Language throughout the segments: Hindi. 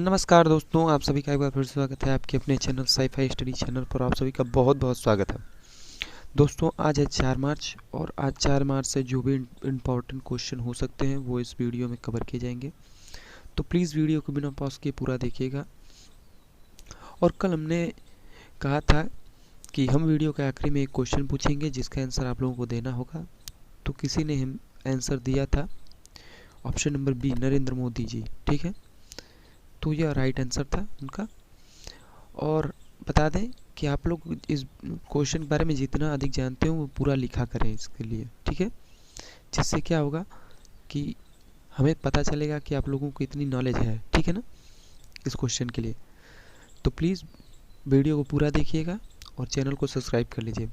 नमस्कार दोस्तों, आप सभी का एक बार फिर स्वागत है आपके अपने चैनल साई-फाई स्टडी चैनल पर। आप सभी का बहुत बहुत स्वागत है दोस्तों। आज है 4 मार्च और आज 4 मार्च से जो भी इम्पोर्टेंट क्वेश्चन हो सकते हैं वो इस वीडियो में कवर किए जाएंगे, तो प्लीज़ वीडियो को बिना पॉज किए पूरा देखिएगा। और कल हमने कहा था कि हम वीडियो के आखिरी में एक क्वेश्चन पूछेंगे जिसका आंसर आप लोगों को देना होगा। तो किसी ने हम आंसर दिया था option number B, Narendra Modi ji. ठीक है, तो यह राइट आंसर था उनका। और बता दें कि आप लोग इस क्वेश्चन के बारे में जितना अधिक जानते हो वो पूरा लिखा करें इसके लिए, ठीक है। जिससे क्या होगा कि हमें पता चलेगा कि आप लोगों को इतनी नॉलेज है, ठीक है ना, इस क्वेश्चन के लिए। तो प्लीज़ वीडियो को पूरा देखिएगा और चैनल को सब्सक्राइब कर लीजिए।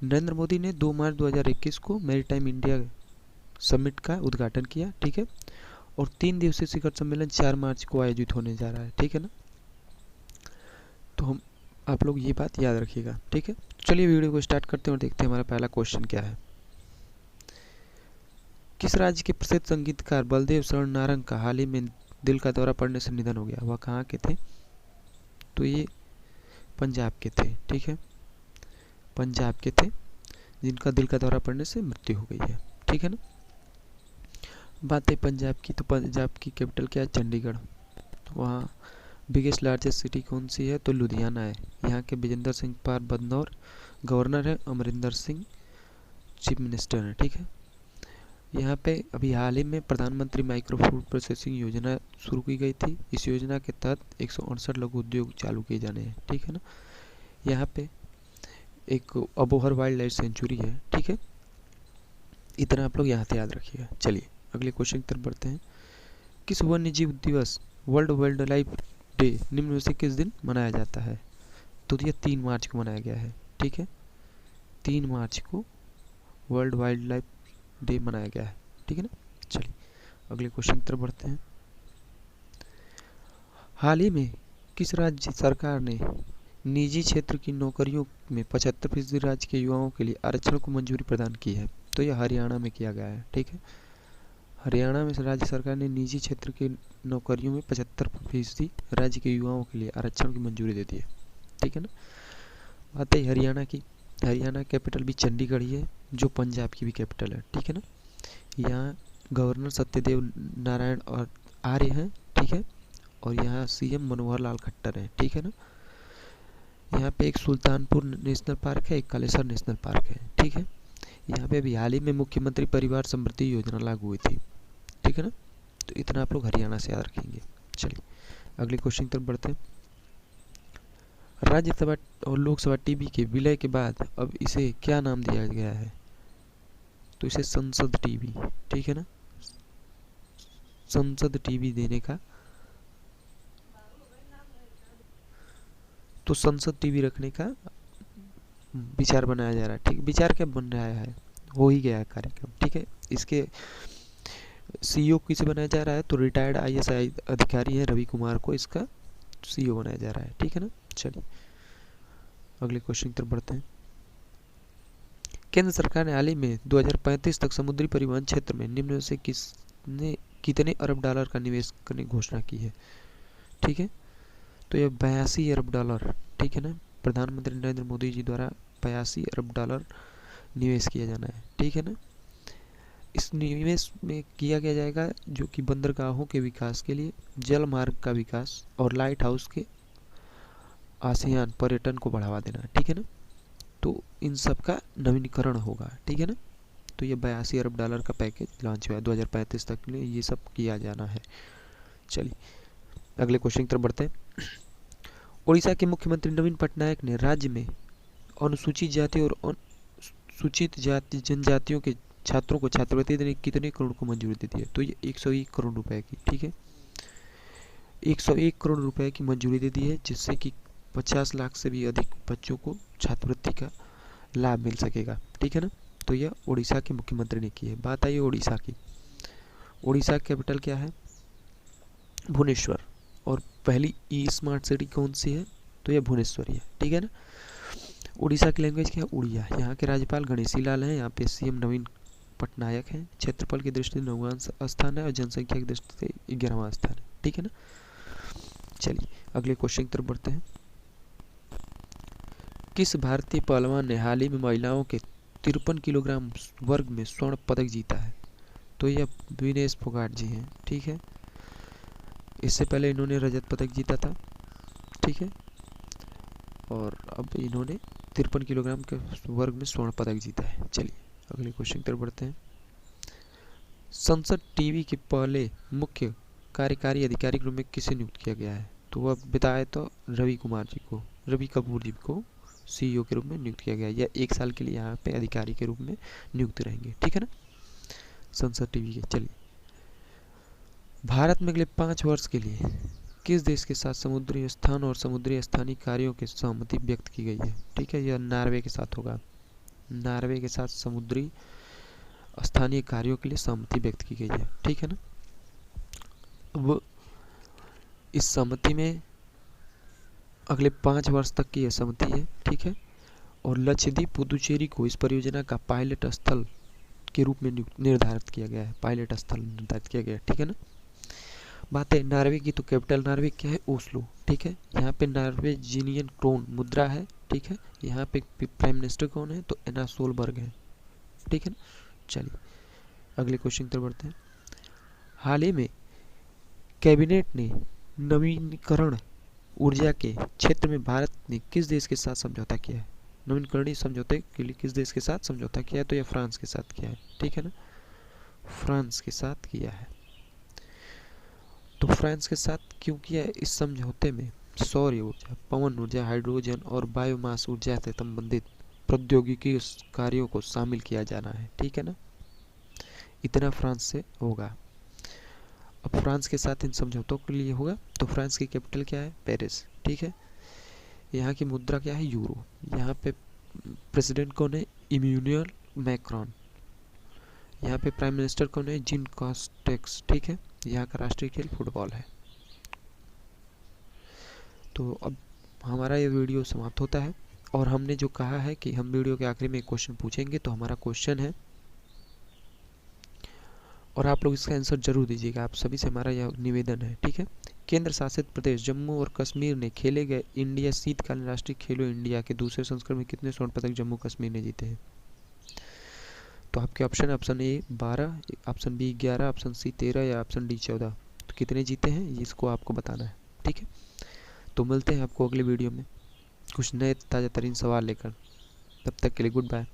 नरेंद्र मोदी ने 2 मार्च 2021 को मैरीटाइम इंडिया समिट का उद्घाटन किया, ठीक है। और 3 दिवसीय शिखर सम्मेलन 4 मार्च को आयोजित होने जा रहा है, ठीक है ना। तो हम आप लोग ये बात याद रखिएगा, ठीक है। चलिए वीडियो को स्टार्ट करते हैं और देखते हैं हमारा पहला क्वेश्चन क्या है। किस राज्य के प्रसिद्ध संगीतकार बलदेव शरण नारंग का हाल ही में दिल का दौरा पड़ने से निधन हो गया? वह कहाँ के थे? तो ये पंजाब के थे, ठीक है। पंजाब के थे जिनका दिल का दौरा पड़ने से मृत्यु हो गई है, ठीक है ना। बात है पंजाब की, तो पंजाब की कैपिटल क्या है? चंडीगढ़। तो वहाँ बिगेस्ट लार्जेस्ट सिटी कौन सी है? तो लुधियाना है। यहाँ के विजेंद्र सिंह पार बदनौर गवर्नर है, अमरिंदर सिंह चीफ मिनिस्टर है, ठीक है। यहाँ पे अभी हाल ही में प्रधानमंत्री माइक्रो फूड प्रोसेसिंग योजना शुरू की गई थी। इस योजना के तहत 168 लघु उद्योग चालू किए जाने हैं, ठीक है ना। यहाँ पे एक अबोहर वाइल्ड लाइफ सेंचुरी है, ठीक है। इतना आप लोग यहाँ से याद रखिएगा। चलिए अगले क्वेश्चन की तरफ बढ़ते हैं। किस वन्य जीव दिवस वर्ल्ड वाइल्ड लाइफ डे निम्न में से किस दिन मनाया जाता है? तो ये 3 मार्च को मनाया गया है, ठीक है। 3 मार्च को वर्ल्ड वाइल्ड लाइफ डे मनाया गया है, ठीक है ना। चलिए अगले क्वेश्चन की तरफ बढ़ते हैं। हाल ही में किस राज्य सरकार ने निजी क्षेत्र की नौकरियों में 75% राज्य के युवाओं के लिए आरक्षण को मंजूरी प्रदान की है? तो यह हरियाणा में किया गया है, ठीक है। हरियाणा में राज्य सरकार ने निजी क्षेत्र की नौकरियों में 75% राज्य के युवाओं के लिए आरक्षण की मंजूरी दे दी है, ठीक है ना। बात है हरियाणा की। हरियाणा कैपिटल भी चंडीगढ़ ही है, जो पंजाब की भी कैपिटल है, ठीक है ना। यहाँ गवर्नर सत्यदेव नारायण और आर्य हैं, ठीक है। और यहाँ सीएम मनोहर लाल खट्टर हैं, ठीक है ना। यहाँ पे एक सुल्तानपुर नेशनल पार्क है, एक कालेसर नेशनल पार्क है, ठीक है। यहाँ पे अभी हाल ही में मुख्यमंत्री परिवार समृद्धि योजना लागू हुई थी, ठीक है ना। तो इतना आप लोग हरियाणा से याद रखेंगे। चलिए अगले क्वेश्चन की तरफ बढ़ते हैं। राज्यसभा और लोकसभा टीवी के विलय के बाद अब इसे क्या नाम दिया गया है? तो इसे संसद टीवी, ठीक है ना। संसद टीवी देने का, तो संसद टीवी रखने का विचार बनाया जा रहा है, ठीक। विचार क्या बन रहा है, हो ही गया है कार्यक्रम, ठीक है। इसके सीईओ किसे बनाया जा रहा है? तो रिटायर्ड आईएएस अधिकारी है रवि कुमार को इसका सीईओ बनाया जा रहा है, ठीक है ना। चलिए अगले क्वेश्चन की तरफ बढ़ते हैं। केंद्र सरकार ने हाल ही में 2035 तक समुद्री परिवहन क्षेत्र में निम्न में से किसने कितने अरब डॉलर का निवेश करने की घोषणा की है? ठीक है, तो यह 82 अरब डॉलर, ठीक है ना। प्रधानमंत्री नरेंद्र मोदी जी द्वारा 82 अरब डॉलर निवेश किया जाना है, ठीक है ना। इस निवेश में किया क्या जाएगा? जो कि बंदरगाहों के विकास के लिए, जल मार्ग का विकास और लाइट हाउस के आसियान पर्यटन को बढ़ावा देना है, ठीक है ना। तो इन सब का नवीनीकरण होगा, ठीक है ना। तो ये 82 अरब डॉलर का पैकेज लॉन्च हुआ है 2035 तक के लिए, ये सब किया जाना है। चलिए अगले क्वेश्चन की तरफ बढ़ते हैं। उड़ीसा के मुख्यमंत्री नवीन पटनायक ने राज्य में अनुसूचित जाति और अनुसूचित जाति जनजातियों के छात्रों को छात्रवृत्ति देने कितने करोड़ को मंजूरी दे दी है? तो ये 101 करोड़ रुपए की, ठीक है। 101 करोड़ रुपए की मंजूरी दे दी है, जिससे कि 50 लाख से भी अधिक बच्चों को छात्रवृत्ति का लाभ मिल सकेगा, ठीक है ना। तो यह उड़ीसा के मुख्यमंत्री ने की है। बात आई उड़ीसा की। उड़ीसा कैपिटल क्या है? भुवनेश्वर। और पहली ई स्मार्ट सिटी कौन सी है? तो यह भुवनेश्वरी है, ठीक है ना। उड़ीसा की लैंग्वेज क्या है? उड़िया। यहाँ के राज्यपाल गणेशी लाल हैं। यहाँ पे सीएम नवीन पटनायक हैं। क्षेत्रफल की दृष्टि से 9वां स्थान है और जनसंख्या की दृष्टि से 11वां स्थान है, ठीक है ना। चलिए अगले क्वेश्चन की तरफ बढ़ते हैं। किस भारतीय पहलवान ने हाल ही में महिलाओं के 53 किलोग्राम वर्ग में स्वर्ण पदक जीता है? तो यह विनेश फोगाट जी हैं, ठीक है। इससे पहले इन्होंने रजत पदक जीता था, ठीक है, और अब इन्होंने 53 किलोग्राम के वर्ग में स्वर्ण पदक जीता है। चलिए अगले क्वेश्चन की तरफ बढ़ते हैं। संसद टीवी के पहले मुख्य कार्यकारी अधिकारी के रूप में किसे नियुक्त किया गया है? तो वह बताए तो रवि कपूर जी को सीईओ के रूप में नियुक्त किया गया है। यह 1 साल के लिए यहाँ पे अधिकारी के रूप में नियुक्त रहेंगे, ठीक है ना, संसद टीवी के। चलिए, भारत में अगले 5 वर्ष के लिए किस देश के साथ समुद्री स्थान और समुद्री स्थानीय कार्यों की सहमति व्यक्त की गई है? ठीक है, यह नॉर्वे के साथ होगा। नॉर्वे के साथ समुद्री स्थानीय कार्यों के लिए सहमति व्यक्त की गई है, ठीक है ना। अब इस सहमति में अगले 5 वर्ष तक की यह सहमति है, ठीक है, और लक्षद्वीप पुदुचेरी को इस परियोजना का पायलट स्थल के रूप में निर्धारित किया गया है। पायलट स्थल निर्धारित किया गया है, ठीक है ना। बात है नॉर्वे की, तो कैपिटल नॉर्वे क्या है? ओस्लो, ठीक है। यहाँ पे नॉर्वेजियन क्रोन मुद्रा है, ठीक है। यहाँ पे प्राइम मिनिस्टर कौन है? तो एना सोलबर्ग है, ठीक है ना। चलिए अगले क्वेश्चन की तरफ बढ़ते हैं। हाल ही में कैबिनेट ने नवीनीकरण ऊर्जा के क्षेत्र में भारत ने किस देश के साथ समझौता किया है? नवीनीकरणीय समझौते के लिए किस देश के साथ समझौता किया है? तो यह फ्रांस के साथ किया है, ठीक है ना, फ्रांस के साथ किया है। तो फ्रांस के साथ क्यों किया है? इस समझौते में सौर ऊर्जा, पवन ऊर्जा, हाइड्रोजन और बायोमास ऊर्जा से संबंधित प्रौद्योगिकी कार्यों को शामिल किया जाना है, ठीक है ना। इतना फ्रांस से होगा। अब फ्रांस के साथ इन समझौतों के लिए होगा। तो फ्रांस की कैपिटल क्या है? पेरिस, ठीक है। यहाँ की मुद्रा क्या है? यूरो। यहाँ पे प्रेसिडेंट कौन है? Emmanuel Macron. यहाँ पे प्राइम मिनिस्टर कौन है? जीन कास्टेक्स, ठीक है। यहाँ का राष्ट्रीय खेल फुटबॉल है। तो अब हमारा ये वीडियो समाप्त होता है, और हमने जो कहा है कि हम वीडियो के आखिरी में एक क्वेश्चन पूछेंगे, तो हमारा क्वेश्चन है, और आप लोग इसका आंसर जरूर दीजिएगा। आप सभी से हमारा यह निवेदन है, ठीक है। केंद्र शासित प्रदेश जम्मू और कश्मीर ने खेले गए इंडिया शीतकालीन राष्ट्रीय खेलो इंडिया के दूसरे संस्करण में कितने स्वर्ण पदक जम्मू कश्मीर ने जीते हैं? तो आपके option A 12, option B 11, option C 13 या ऑप्शन डी 14। तो कितने जीते हैं इसको आपको बताना है, ठीक है। तो मिलते हैं आपको अगले वीडियो में कुछ नए ताज़ा तरीन सवाल लेकर। तब तक के लिए गुड बाय।